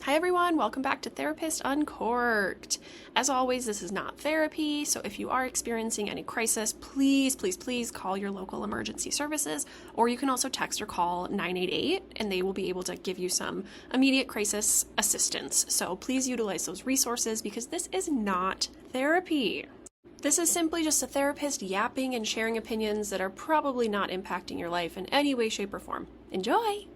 Hi everyone, welcome back to Therapist Uncorked. As always, this is not therapy, so if you are experiencing any crisis, please call your local emergency services, or you can also text or call 988 and they will be able to give you some immediate crisis assistance. So please utilize those resources because this is not therapy. This is simply just a therapist yapping and sharing opinions that are probably not impacting your life in any way, shape, or form. Enjoy!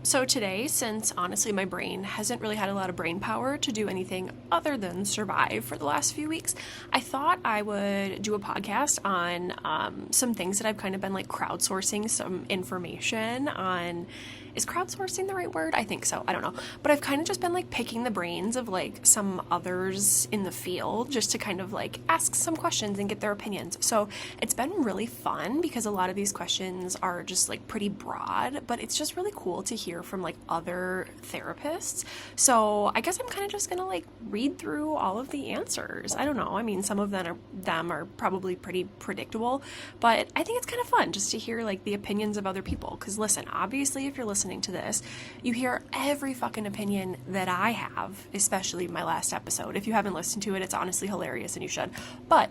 So today, since honestly my brain hasn't really had a lot of brain power to do anything other than survive for the last few weeks, I thought I would do a podcast on some things that I've kind of been like crowdsourcing some information on. Is crowdsourcing the right word? I think so. I don't know. But I've kind of just been like picking the brains of like some others in the field just to kind of like ask some questions and get their opinions. So it's been really fun because a lot of these questions are just like pretty broad, but it's just really cool to hear from like other therapists. So I guess I'm kind of just gonna like read through all of the answers. I don't know. I mean, some of them are probably pretty predictable, but I think it's kind of fun just to hear like the opinions of other people. Because listen, obviously if you're listening to this, you hear every fucking opinion that I have, especially my last episode. If you haven't listened to it, it's honestly hilarious and you should. But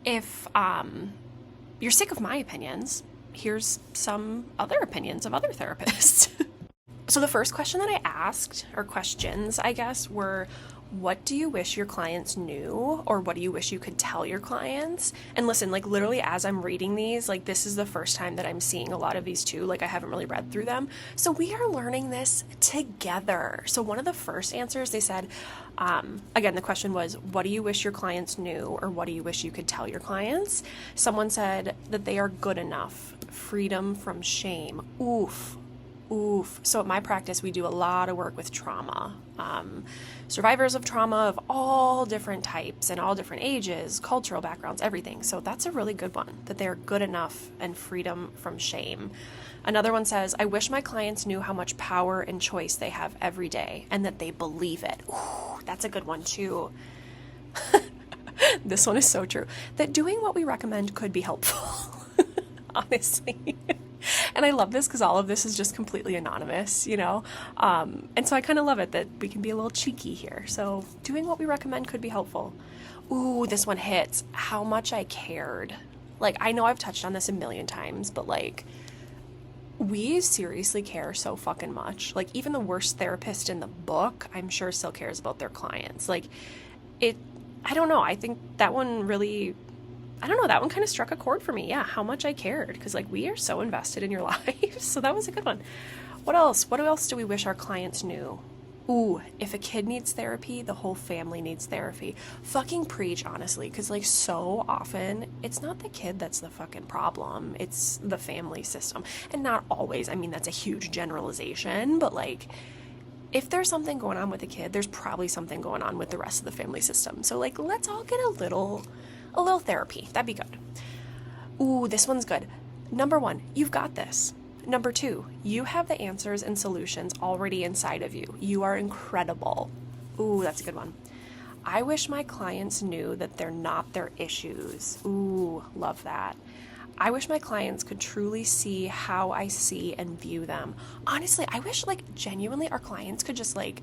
if you're sick of my opinions, here's some other opinions of other therapists. So the first question that I asked, or questions, I guess, were, what do you wish your clients knew, or what do you wish you could tell your clients? And listen, like literally as I'm reading these, like this is the first time that I'm seeing a lot of these too. Like I haven't really read through them. So we are learning this together. So one of the first answers they said, again, the question was, what do you wish your clients knew, or what do you wish you could tell your clients? Someone said that they are good enough, freedom from shame. Oof. So at my practice, we do a lot of work with trauma. Survivors of trauma of all different types and all different ages, cultural backgrounds, everything. So that's a really good one, that they're good enough and freedom from shame. Another one says, I wish my clients knew how much power and choice they have every day and that they believe it. Ooh, that's a good one too. This one is so true. That doing what we recommend could be helpful, honestly. And I love this because all of this is just completely anonymous, you know? And so I kind of love it that we can be a little cheeky here. So doing what we recommend could be helpful. Ooh, this one hits. How much I cared. Like, I know I've touched on this a million times, but like, we seriously care so fucking much. Like, even the worst therapist in the book, I'm sure still cares about their clients. Like, I don't know. I think that one really... that one kind of struck a chord for me. Yeah, how much I cared. Because, like, we are so invested in your life. So that was a good one. What else? What else do we wish our clients knew? Ooh, if a kid needs therapy, the whole family needs therapy. Fucking preach, honestly. Because, like, so often, it's not the kid that's the fucking problem. It's the family system. And not always. I mean, that's a huge generalization. But, like, if there's something going on with the kid, there's probably something going on with the rest of the family system. So, like, let's all get a little therapy. That'd be good. Ooh, this one's good. Number 1, you've got this. Number 2, you have the answers and solutions already inside of you. You are incredible. Ooh, that's a good one. I wish my clients knew that they're not their issues. Ooh, love that. I wish my clients could truly see how I see and view them. Honestly, I wish, like, genuinely our clients could just, like,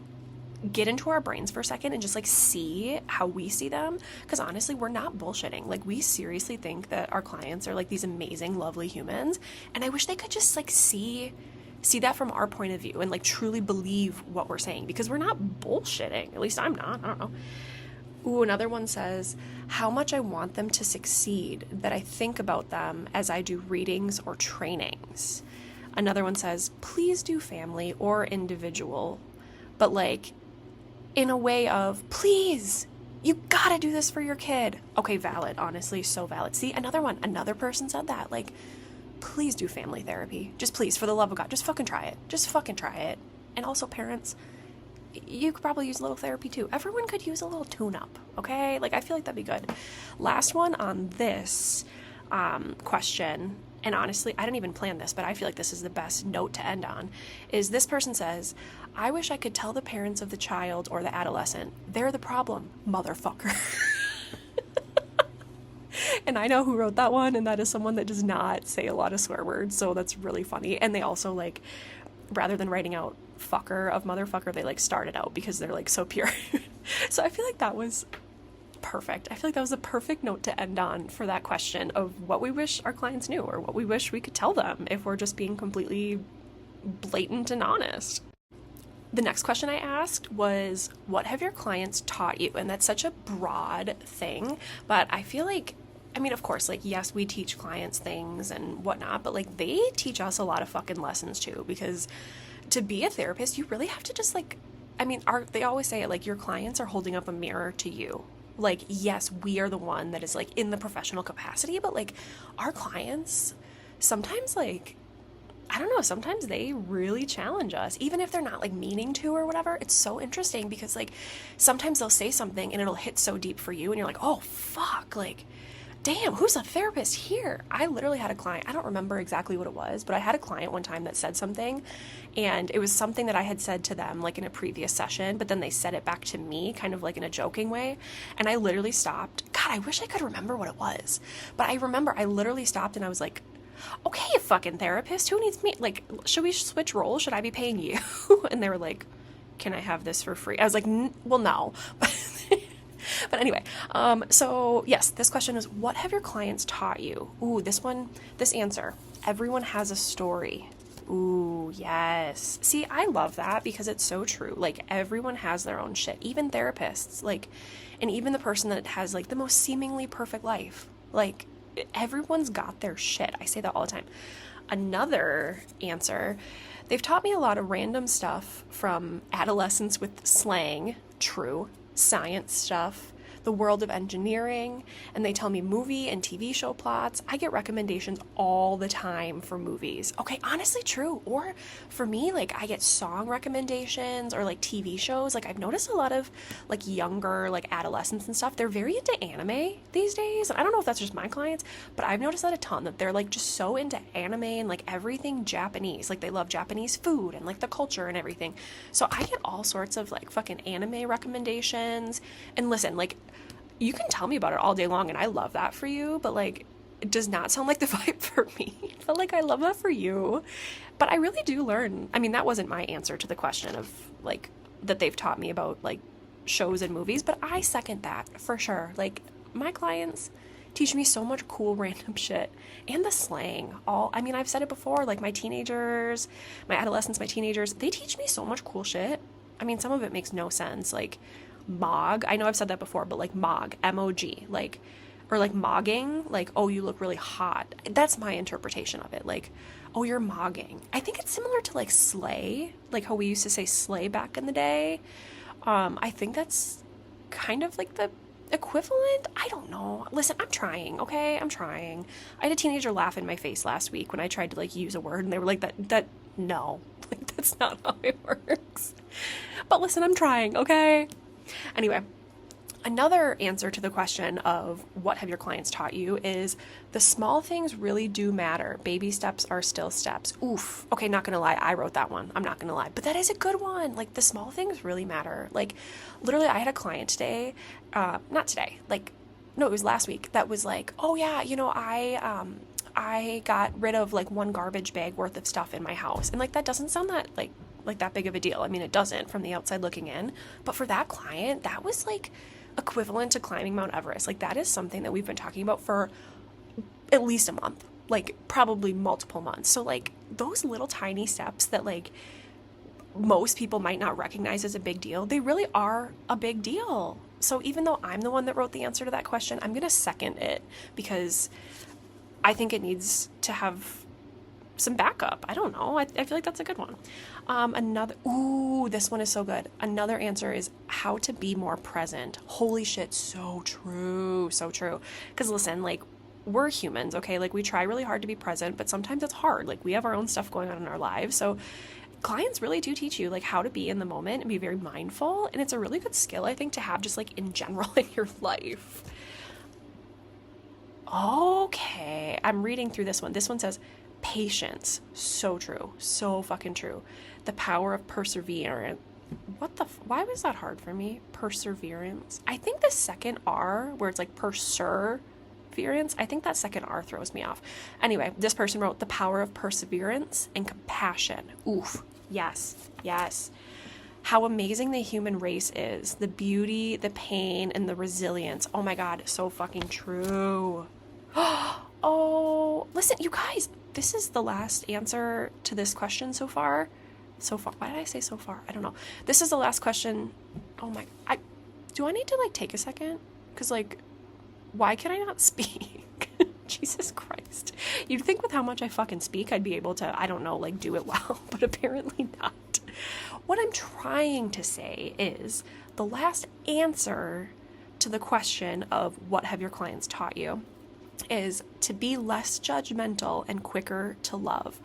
get into our brains for a second and just like see how we see them, because honestly we're not bullshitting. Like, we seriously think that our clients are like these amazing, lovely humans, and I wish they could just like see that from our point of view and like truly believe what we're saying, because we're not bullshitting. At least I'm not. I don't know. Ooh, another one says, how much I want them to succeed, that I think about them as I do readings or trainings. Another one says, please do family or individual, but like in a way of, please, you gotta do this for your kid. Okay, valid, honestly, so valid. See, another person said that, like, please do family therapy. Just please, for the love of God, just fucking try it. Just fucking try it. And also, parents, you could probably use a little therapy too. Everyone could use a little tune-up, okay? Like, I feel like that'd be good. Last one on this question, and honestly, I didn't even plan this, but I feel like this is the best note to end on, is this person says, I wish I could tell the parents of the child or the adolescent, they're the problem, motherfucker. And I know who wrote that one, and that is someone that does not say a lot of swear words, so that's really funny. And they also, like, rather than writing out fucker of motherfucker they like started out, because they're like so pure. So I feel like that was perfect. I feel like that was a perfect note to end on for that question of what we wish our clients knew, or what we wish we could tell them if we're just being completely blatant and honest. The next question I asked was, what have your clients taught you? And that's such a broad thing, but I feel like, I mean, of course, like, yes, we teach clients things and whatnot, but like, they teach us a lot of fucking lessons too, because to be a therapist, you really have to just like, I mean, they always say it, like, your clients are holding up a mirror to you. Like, yes, we are the one that is like in the professional capacity, but like our clients sometimes, like, I don't know, sometimes they really challenge us, even if they're not like meaning to or whatever. It's so interesting because like sometimes they'll say something and it'll hit so deep for you and you're like, oh fuck, like, damn, who's a therapist here? I literally had a client, I don't remember exactly what it was, but I had a client one time that said something, and it was something that I had said to them like in a previous session, but then they said it back to me kind of like in a joking way, and I literally stopped. God, I wish I could remember what it was, but I remember I literally stopped and I was like, okay, fucking therapist, who needs me? Like, should we switch roles? Should I be paying you? And they were like, can I have this for free? I was like, well, no. But anyway, so yes, this question is, what have your clients taught you? Ooh, this answer, everyone has a story. Ooh, yes. See, I love that because it's so true. Like, everyone has their own shit, even therapists, like, and even the person that has like the most seemingly perfect life. Like, everyone's got their shit. I say that all the time. Another answer, they've taught me a lot of random stuff from adolescence with slang, true, science stuff, the world of engineering, and they tell me movie and TV show plots. I get recommendations all the time for movies. Okay, honestly, true. Or for me, like, I get song recommendations or like TV shows. Like, I've noticed a lot of like younger, like adolescents and stuff, they're very into anime these days. And I don't know if that's just my clients, but I've noticed that a ton, that they're like just so into anime and like everything Japanese. Like, they love Japanese food and like the culture and everything. So I get all sorts of like fucking anime recommendations. And listen, like, you can tell me about it all day long, and I love that for you, but like, it does not sound like the vibe for me. But like, I love that for you. But I really do learn. I mean, that wasn't my answer to the question of like that they've taught me about like shows and movies, but I second that for sure. Like, my clients teach me so much cool random shit, and the slang. I mean, I've said it before, like my teenagers, my adolescents, my teenagers, they teach me so much cool shit. I mean, some of it makes no sense. Like, mog, I know I've said that before, but like mog, M-O-G, like, or like mogging, like, oh, you look really hot. That's my interpretation of it. Like, oh, you're mogging. I think it's similar to like slay, like how we used to say slay back in the day. I think that's kind of like the equivalent. I don't know. Listen, I'm trying, okay? I'm trying. I had a teenager laugh in my face last week when I tried to like use a word, and they were like, no, like, that's not how it works. But listen, I'm trying, okay? Anyway, another answer to the question of what have your clients taught you is the small things really do matter. Baby steps are still steps. Oof. Okay, not gonna lie, I wrote that one. I'm not gonna lie. But that is a good one. Like, the small things really matter. Like, literally, I had a client today, not today, like, no, it was last week, that was like, oh yeah, you know, I got rid of like one garbage bag worth of stuff in my house. And like, that doesn't sound that like that big of a deal. I mean, it doesn't from the outside looking in, but for that client, that was like equivalent to climbing Mount Everest. Like, that is something that we've been talking about for at least a month, like probably multiple months. So like, those little tiny steps that like most people might not recognize as a big deal, they really are a big deal. So even though I'm the one that wrote the answer to that question, I'm going to second it because I think it needs to have some backup. I don't know. I feel like that's a good one. This one is so good. Another answer is how to be more present. Holy shit, so true, so true. Because listen, like, we're humans, okay? Like, we try really hard to be present, but sometimes it's hard. Like, we have our own stuff going on in our lives. So clients really do teach you like how to be in the moment and be very mindful. And it's a really good skill, I think, to have just like in general in your life. Okay, I'm reading through this one. This one says, patience. So true. So fucking true. The power of perseverance. Why was that hard for me? Perseverance. I think the second R, where it's like perseverance, I think that second R throws me off. Anyway, this person wrote the power of perseverance and compassion. Oof. Yes, yes. How amazing the human race is. The beauty, the pain, and the resilience. Oh my God, so fucking true. Oh, listen, you guys, this is the last answer to this question so far. So far. Why did I say so far? I don't know. This is the last question. Oh my, do I need to like take a second? Because like, why can I not speak? Jesus Christ. You'd think with how much I fucking speak, I'd be able to, I don't know, like do it well, but apparently not. What I'm trying to say is the last answer to the question of what have your clients taught you is to be less judgmental and quicker to love.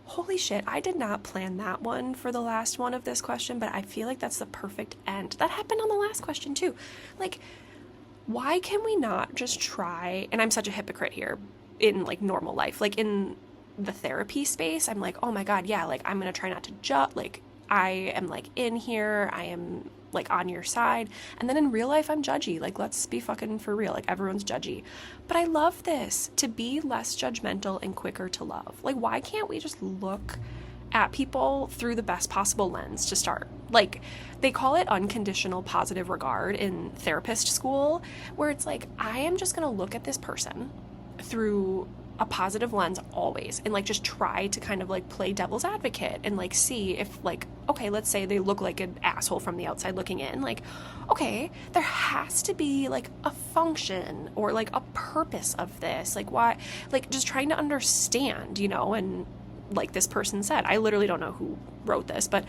Holy shit, I did not plan that one for the last one of this question, but I feel like that's the perfect end. That happened on the last question too. Like, why can we not just try, and I'm such a hypocrite here in like normal life, like in the therapy space, I'm like, oh my God, yeah, like I'm gonna try not to judge, like I am like in here, I am like on your side, and then in real life I'm judgy, like let's be fucking for real, like everyone's judgy. But I love this, to be less judgmental and quicker to love. Like why can't we just look at people through the best possible lens to start? Like they call it unconditional positive regard in therapist school, where it's like I am just gonna look at this person through a positive lens always, and like just try to kind of like play devil's advocate and like see if like, okay, let's say they look like an asshole from the outside looking in, like okay, there has to be like a function or like a purpose of this, like why, like just trying to understand, you know. And like this person said, I literally don't know who wrote this, but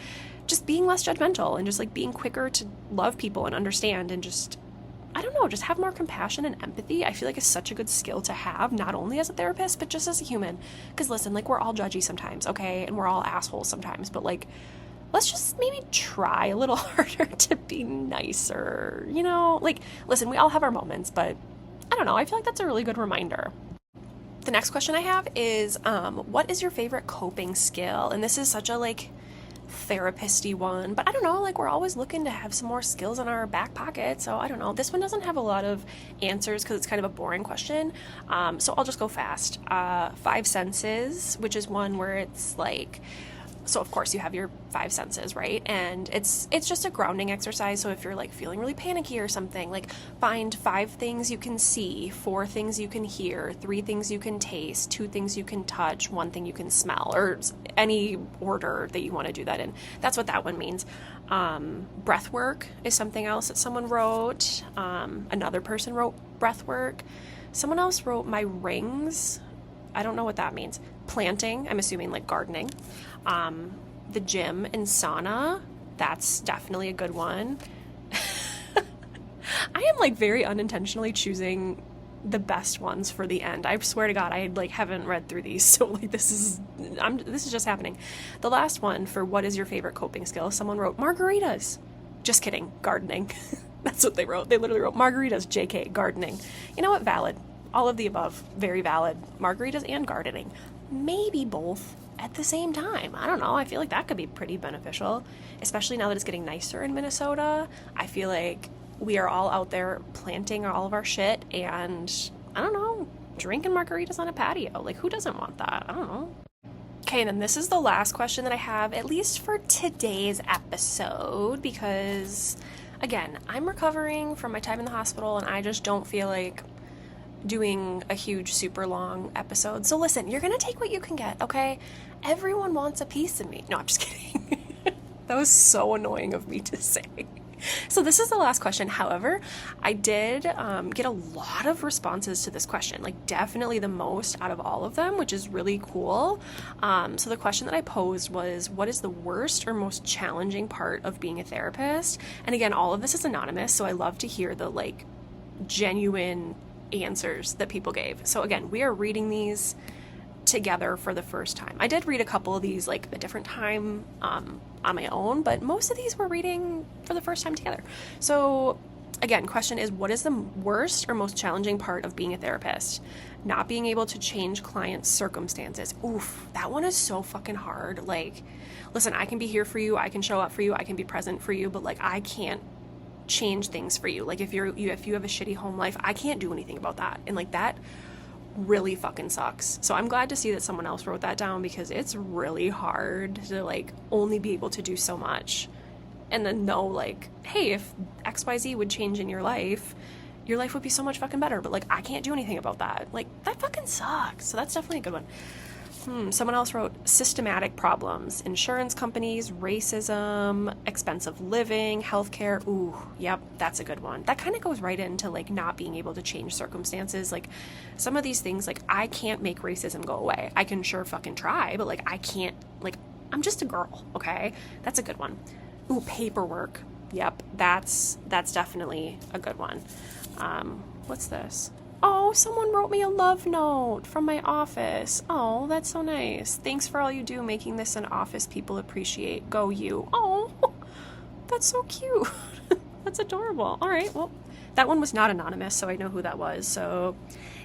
just being less judgmental and just like being quicker to love people and understand and just, I don't know, just have more compassion and empathy. I feel like it's such a good skill to have, not only as a therapist, but just as a human. Because listen, like we're all judgy sometimes, okay? And we're all assholes sometimes, but like, let's just maybe try a little harder to be nicer, you know? Like, listen, we all have our moments, but I don't know, I feel like that's a really good reminder. The next question I have is, what is your favorite coping skill? And this is such a like therapist-y one, but I don't know, like we're always looking to have some more skills in our back pocket, so I don't know. This one doesn't have a lot of answers because it's kind of a boring question, so I'll just go fast. Five senses, which is one where it's like, so of course you have your five senses, right? And it's just a grounding exercise. So if you're like feeling really panicky or something, like find 5 things you can see, 4 things you can hear, 3 things you can taste, 2 things you can touch, 1 thing you can smell, or any order that you want to do that in. That's what that one means. Breath work is something else that someone wrote. Another person wrote breath work. Someone else wrote my rings. I don't know what that means. Planting, I'm assuming like gardening. The gym and sauna, that's definitely a good one. I am like very unintentionally choosing the best ones for the end. I swear to God, I like haven't read through these, so like this is just happening. The last one for what is your favorite coping skill? Someone wrote margaritas. Just kidding, gardening. That's what they wrote. They literally wrote margaritas, JK, gardening. You know what? Valid. All of the above, very valid. Margaritas and gardening. Maybe both at the same time. I don't know. I feel like that could be pretty beneficial, especially now that it's getting nicer in Minnesota. I feel like we are all out there planting all of our shit and, I don't know, drinking margaritas on a patio. Like, who doesn't want that? I don't know. Okay, and then this is the last question that I have, at least for today's episode, because, again, I'm recovering from my time in the hospital and I just don't feel like doing a huge, super long episode. So listen, you're gonna take what you can get, okay? Everyone wants a piece of me. No, I'm just kidding. That was so annoying of me to say. So this is the last question. However, I did get a lot of responses to this question, like definitely the most out of all of them, which is really cool. So the question that I posed was, what is the worst or most challenging part of being a therapist? And again, all of this is anonymous, so I love to hear the like genuine answers that people gave. So again, we are reading these together for the first time. I did read a couple of these like a different time on my own, but most of these we're reading for the first time together. So again, question is, what is the worst or most challenging part of being a therapist? Not being able to change clients' circumstances. Oof, that one is so fucking hard. Like, listen, I can be here for you, I can show up for you, I can be present for you, but like I can't change things for you. Like if you have a shitty home life, I can't do anything about that. And like that really fucking sucks. So I'm glad to see that someone else wrote that down, because it's really hard to like only be able to do so much and then know like, hey, if XYZ would change in your life would be so much fucking better, but like I can't do anything about that. Like that fucking sucks. So that's definitely a good one. Someone else wrote systematic problems, insurance companies, racism, expensive living, healthcare. Ooh, yep, that's a good one. That kind of goes right into like not being able to change circumstances. Like some of these things, like I can't make racism go away. I can sure fucking try, but like I can't, like I'm just a girl, okay? That's a good one. Ooh, paperwork. Yep, that's definitely a good one. What's this? Oh, someone wrote me a love note from my office. Oh, that's so nice. Thanks for all you do, making this an office people appreciate. Go you. Oh, that's so cute. That's adorable. All right, well, that one was not anonymous, so I know who that was. So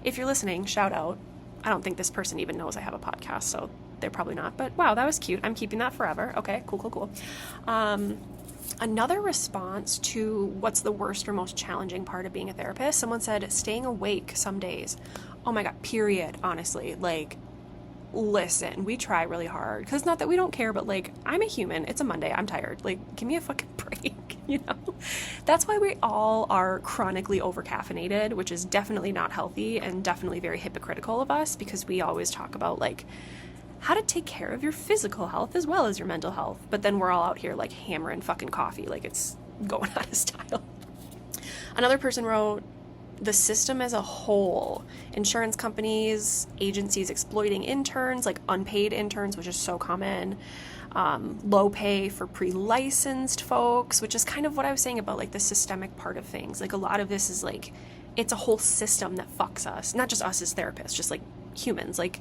if you're listening, shout out. I don't think this person even knows I have a podcast, so they're probably not. But wow, that was cute. I'm keeping that forever. Okay, cool. Another response to what's the worst or most challenging part of being a therapist, someone said staying awake some days. Oh my God, period, honestly. Like, listen, we try really hard. Because not that we don't care, but like, I'm a human. It's a Monday. I'm tired. Like, give me a fucking break, you know? That's why we all are chronically overcaffeinated, which is definitely not healthy and definitely very hypocritical of us, because we always talk about like, how to take care of your physical health as well as your mental health. But then we're all out here like hammering fucking coffee like it's going out of style. Another person wrote, the system as a whole, insurance companies, agencies exploiting interns, like unpaid interns, which is so common, low pay for pre-licensed folks, which is kind of what I was saying about like the systemic part of things. Like a lot of this is like, it's a whole system that fucks us, not just us as therapists, just like humans. Like,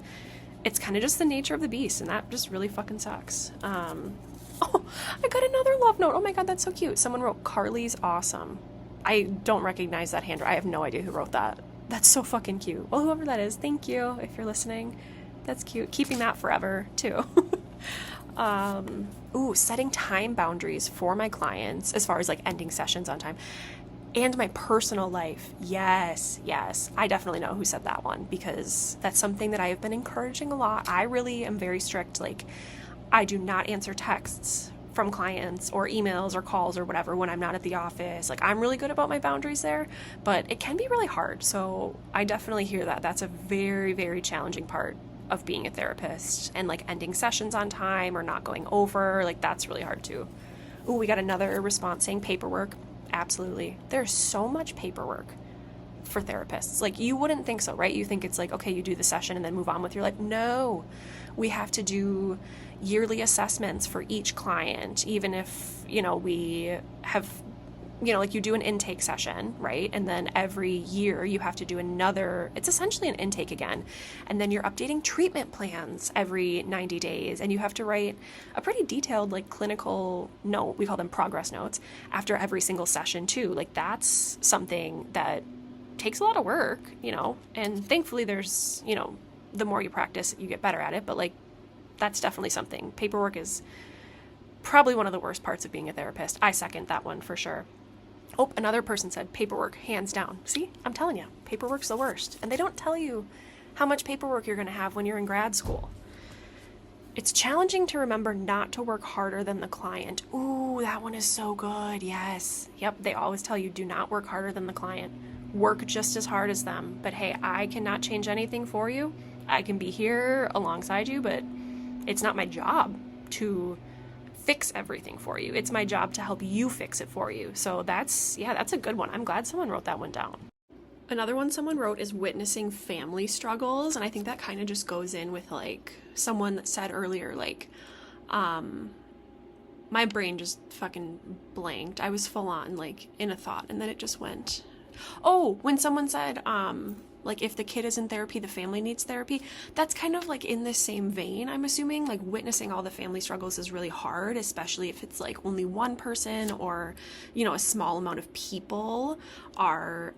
it's kind of just the nature of the beast, and that just really fucking sucks. Oh, I got another love note. Oh my God, that's so cute. Someone wrote, Carly's awesome. I don't recognize that handwriting. I have no idea who wrote that. That's so fucking cute. Well, whoever that is, thank you if you're listening. That's cute. Keeping that forever, too. Setting time boundaries for my clients as far as like ending sessions on time. And my personal life. Yes. I definitely know who said that one, because that's something that I have been encouraging a lot. I really am very strict. Like, I do not answer texts from clients or emails or calls or whatever when I'm not at the office. Like, I'm really good about my boundaries there, but it can be really hard. So I definitely hear that. That's a very, very challenging part of being a therapist, and like ending sessions on time or not going over. Like, that's really hard too. Ooh, we got another response saying paperwork. Absolutely. There's so much paperwork for therapists. Like, you wouldn't think so, right? You think it's like, okay, you do the session and then move on with your life. No, we have to do yearly assessments for each client, even if, we have, like you do an intake session, right? And then every year you have to do another, it's essentially an intake again. And then you're updating treatment plans every 90 days. And you have to write a pretty detailed, like clinical note, we call them progress notes, after every single session too. Like, that's something that takes a lot of work, and thankfully there's, the more you practice, you get better at it. But like, that's definitely something. Paperwork is probably one of the worst parts of being a therapist. I second that one for sure. Oh, another person said paperwork, hands down. See, I'm telling you, paperwork's the worst. And they don't tell you how much paperwork you're going to have when you're in grad school. It's challenging to remember not to work harder than the client. Ooh, that one is so good. Yes. Yep, they always tell you, do not work harder than the client. Work just as hard as them. But hey, I cannot change anything for you. I can be here alongside you, but it's not my job to fix everything for you. It's my job to help you fix it for you. So that's a good one. I'm glad someone wrote that one down. Another one someone wrote is witnessing family struggles. And I think that kind of just goes in with like someone said earlier, like, my brain just fucking blanked. I was full on like in a thought, and then it just went. Oh, when someone said, like if the kid is in therapy, the family needs therapy. That's kind of like in the same vein, I'm assuming. Like, witnessing all the family struggles is really hard, especially if it's like only one person or, a small amount of people are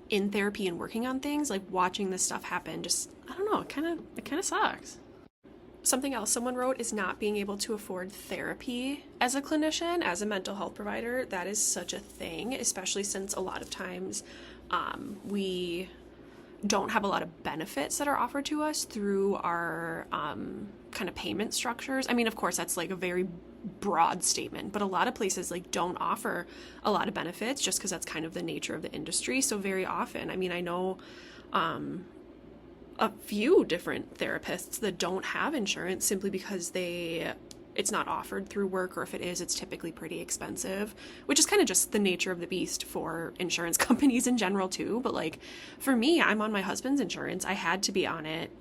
in therapy and working on things. Like, watching this stuff happen, just, I don't know, it kind of sucks. Something else someone wrote is not being able to afford therapy as a clinician, as a mental health provider. That is such a thing, especially since a lot of times we don't have a lot of benefits that are offered to us through our kind of payment structures. I mean, of course, that's like a very broad statement, but a lot of places like don't offer a lot of benefits just because that's kind of the nature of the industry. So very often, I mean, I know a few different therapists that don't have insurance simply because it's not offered through work, or if it is, it's typically pretty expensive, which is kind of just the nature of the beast for insurance companies in general too. But like for me, I'm on my husband's insurance. I had to be on it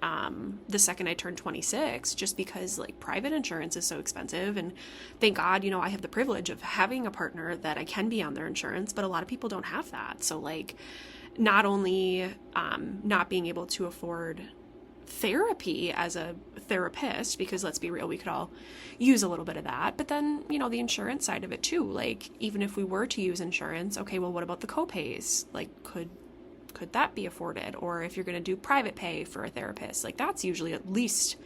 the second I turned 26, just because like private insurance is so expensive. And thank God, you know, I have the privilege of having a partner that I can be on their insurance, but a lot of people don't have that. So like not only not being able to afford therapy as a therapist, because let's be real, we could all use a little bit of that, but then, you know, the insurance side of it too. Like even if we were to use insurance, okay, well, what about the co-pays? Like could that be afforded? Or if you're going to do private pay for a therapist, like that's usually at least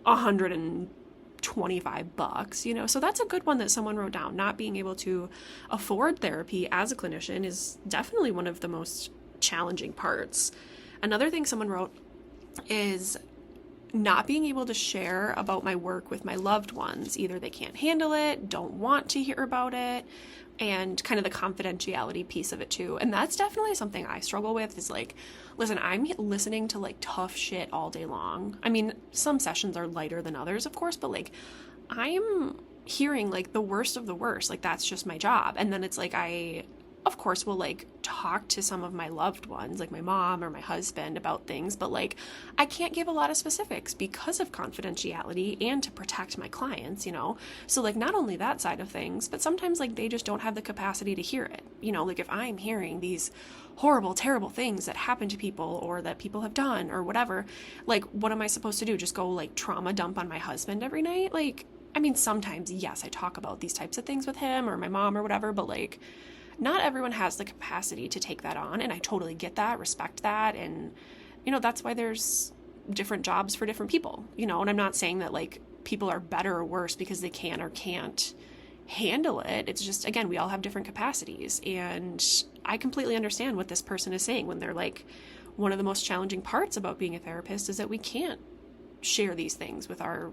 $125, you know? So that's a good one that someone wrote down. Not being able to afford therapy as a clinician is definitely one of the most challenging parts. Another thing someone wrote is not being able to share about my work with my loved ones. Either they can't handle it, don't want to hear about it, and kind of the confidentiality piece of it too. And that's definitely something I struggle with, is like, listen, I'm listening to like tough shit all day long. I mean, some sessions are lighter than others, of course, but like I'm hearing like the worst of the worst. Like that's just my job. And then it's like I of course will like talk to some of my loved ones, like my mom or my husband, about things, but like I can't give a lot of specifics because of confidentiality and to protect my clients, you know? So like not only that side of things, but sometimes like they just don't have the capacity to hear it. You know, like if I'm hearing these horrible, terrible things that happen to people or that people have done or whatever, like what am I supposed to do? Just go like trauma dump on my husband every night? Like, I mean, sometimes, yes, I talk about these types of things with him or my mom or whatever, but like not everyone has the capacity to take that on, and I totally get that, respect that, and, you know, that's why there's different jobs for different people, you know, and I'm not saying that, like, people are better or worse because they can or can't handle it. It's just, again, we all have different capacities, and I completely understand what this person is saying when they're like, one of the most challenging parts about being a therapist is that we can't share these things with our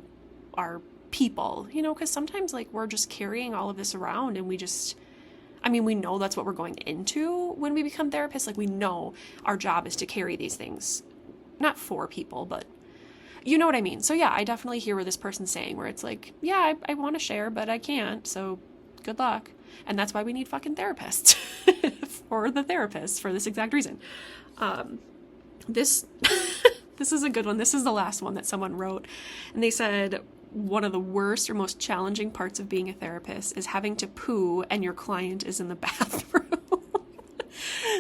people, you know, because sometimes, like, we're just carrying all of this around, and we just... I mean, we know that's what we're going into when we become therapists. Like, we know our job is to carry these things, not for people, but you know what I mean? So yeah, I definitely hear what this person's saying, where it's like, yeah, I want to share, but I can't. So good luck. And that's why we need fucking therapists for the therapists for this exact reason. This is a good one. This is the last one that someone wrote. And they said, one of the worst or most challenging parts of being a therapist is having to poo and your client is in the bathroom.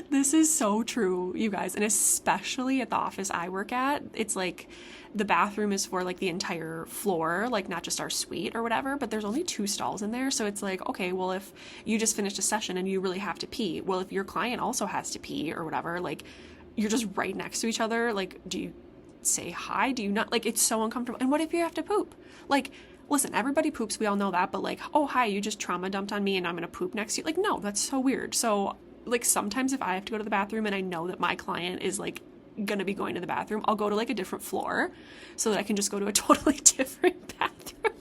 This is so true, you guys. And especially at the office I work at, it's like the bathroom is for like the entire floor, like not just our suite or whatever, but there's only 2 stalls in there. So it's like, okay, well, if you just finished a session and you really have to pee, well, if your client also has to pee or whatever, like you're just right next to each other. Like, do you say hi? Do you not? Like, it's so uncomfortable. And what if you have to poop? Like, listen, everybody poops, we all know that, but like, oh, hi, you just trauma dumped on me and I'm gonna poop next to you. Like, no, that's so weird. So like sometimes if I have to go to the bathroom and I know that my client is like gonna be going to the bathroom, I'll go to like a different floor so that I can just go to a totally different bathroom.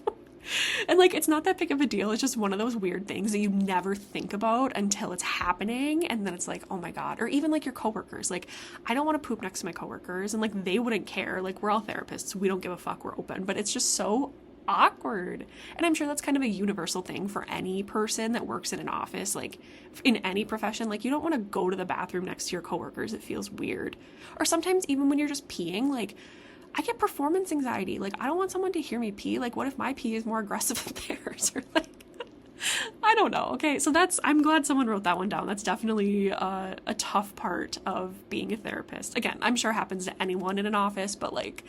And like, it's not that big of a deal. It's just one of those weird things that you never think about until it's happening. And then it's like, oh my God. Or even like your coworkers. Like, I don't want to poop next to my coworkers, and like, they wouldn't care. Like, we're all therapists. We don't give a fuck. We're open. But it's just so awkward. And I'm sure that's kind of a universal thing for any person that works in an office, like in any profession. Like, you don't want to go to the bathroom next to your coworkers. It feels weird. Or sometimes even when you're just peeing, like, I get performance anxiety. Like, I don't want someone to hear me pee. Like, what if my pee is more aggressive than theirs? Or like, I don't know. Okay, so I'm glad someone wrote that one down. That's definitely a tough part of being a therapist. Again, I'm sure it happens to anyone in an office, but like,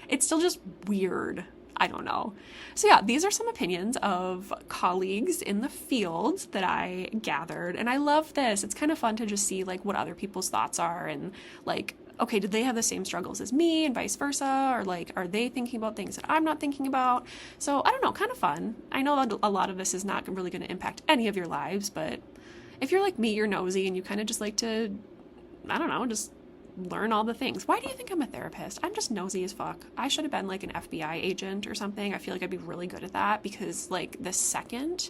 it's still just weird. I don't know. So yeah, these are some opinions of colleagues in the field that I gathered. And I love this. It's kind of fun to just see like what other people's thoughts are, and like, okay, did they have the same struggles as me and vice versa? Or like, are they thinking about things that I'm not thinking about? So I don't know, kind of fun. I know a lot of this is not really going to impact any of your lives, but if you're like me, you're nosy and you kind of just like to, I don't know, just learn all the things. Why do you think I'm a therapist? I'm just nosy as fuck. I should have been like an FBI agent or something. I feel like I'd be really good at that because like the second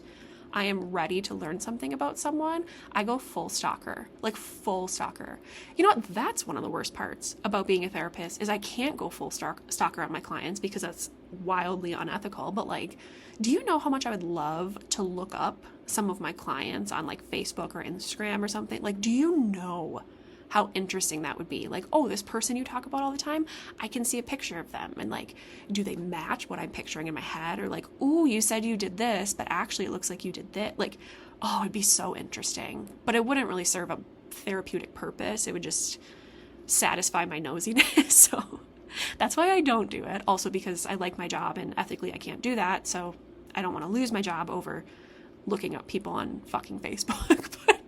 I am ready to learn something about someone, I go full stalker, like full stalker. You know what? That's one of the worst parts about being a therapist is I can't go full stalker on my clients because that's wildly unethical. But like, do you know how much I would love to look up some of my clients on like Facebook or Instagram or something? Like, do you know how interesting that would be? Like, oh, this person you talk about all the time, I can see a picture of them. And like, do they match what I'm picturing in my head? Or like, ooh, you said you did this, but actually it looks like you did that. Like, oh, it'd be so interesting. But it wouldn't really serve a therapeutic purpose. It would just satisfy my nosiness. So that's why I don't do it. Also because I like my job and ethically I can't do that. So I don't want to lose my job over looking up people on fucking Facebook. But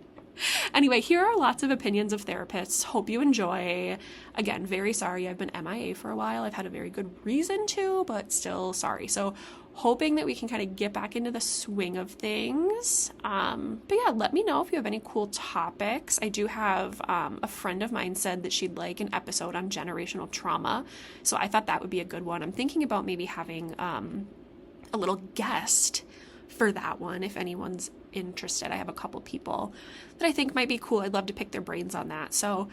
anyway, here are lots of opinions of therapists. Hope you enjoy. Again, very sorry I've been MIA for a while. I've had a very good reason to, but still sorry. So hoping that we can kind of get back into the swing of things. But yeah, let me know if you have any cool topics. I do have a friend of mine said that she'd like an episode on generational trauma. So I thought that would be a good one. I'm thinking about maybe having a little guest for that one if anyone's interested. I have a couple people that I think might be cool. I'd love to pick their brains on that. So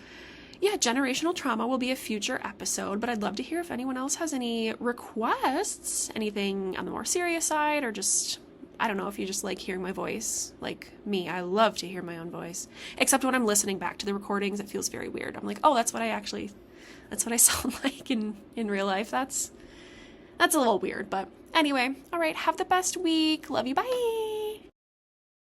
yeah, generational trauma will be a future episode, but I'd love to hear if anyone else has any requests, anything on the more serious side, or just, I don't know, if you just like hearing my voice, like me. I love to hear my own voice, except when I'm listening back to the recordings, it feels very weird. I'm like, oh, that's what I sound like in real life. That's a little weird, but anyway, all right, have the best week. Love you, bye.